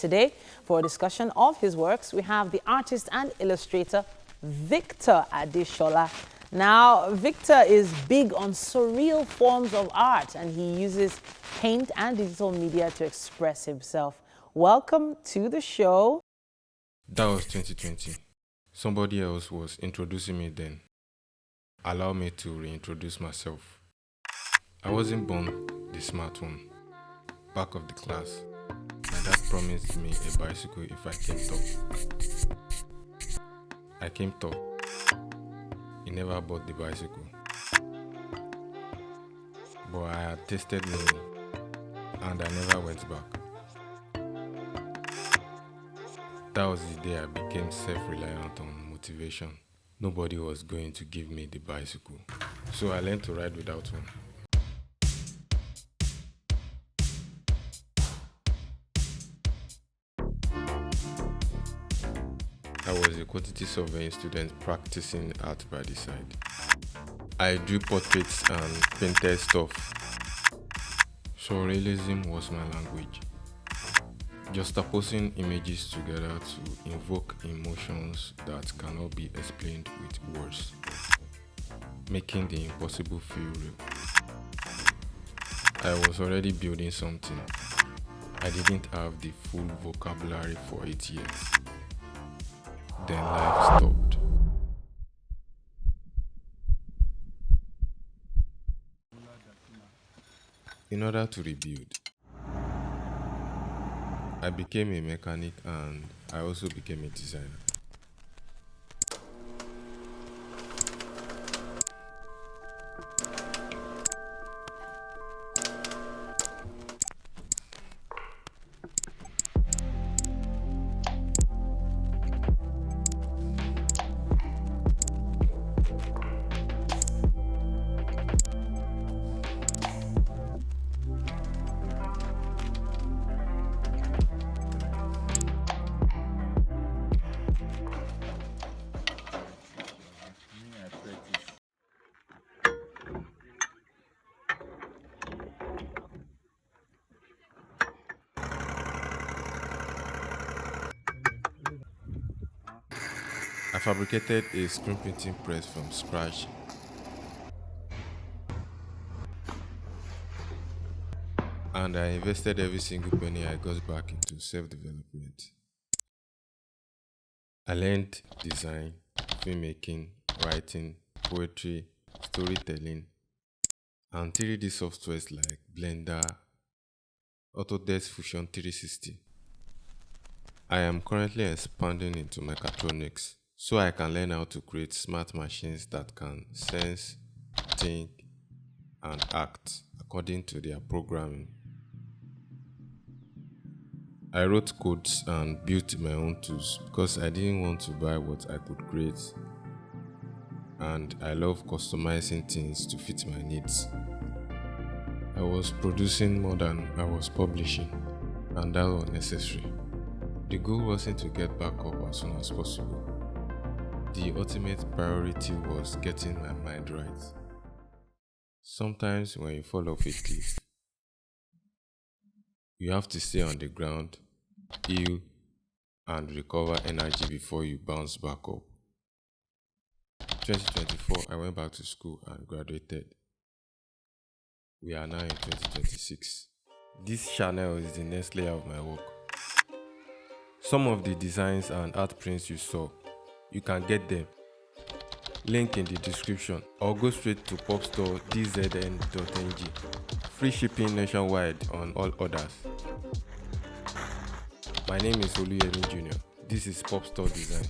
today for a discussion of his works. We have the artist and illustrator Victor Adeshola. Now, Victor is big on surreal forms of art, and he uses paint and digital media to express himself. Welcome to the show. That was 2020. Somebody else was introducing me then. Allow me to reintroduce myself. I wasn't born the smart one. Back of the class. My dad promised me a bicycle if I came top. I came top. He never bought the bicycle. But I had tasted money and I never went back. That was the day I became self-reliant on motivation. Nobody was going to give me the bicycle. So I learned to ride without one. I was a quantity surveying student practicing art by the side. I drew portraits and painted stuff. Surrealism was my language. Juxtaposing images together to invoke emotions that cannot be explained with words, making the impossible feel real. I was already building something. I didn't have the full vocabulary for it yet. Then life stopped. In order to rebuild, I became a mechanic and I also became a designer. I fabricated a screen printing press from scratch. And I invested every single penny I got back into self-development. I learned design, filmmaking, writing, poetry, storytelling, and 3D softwares like Blender, Autodesk Fusion 360. I am currently expanding into mechatronics, so I can learn how to create smart machines that can sense, think, and act according to their programming. I wrote codes and built my own tools because I didn't want to buy what I could create, and I love customizing things to fit my needs. I was producing more than I was publishing, and that was necessary. The goal wasn't to get back up as soon as possible. The ultimate priority was getting my mind right. Sometimes when you fall off a cliff, you have to stay on the ground, heal, and recover energy before you bounce back up. 2024, I went back to school and graduated. We are now in 2026. This channel is the next layer of my work. Some of the designs and art prints you saw, you can get them. Link in the description, or go straight to POPSTOREDZN.NG. Free shipping nationwide on all orders. My name is Oluyemijr. This is Pop Store Design.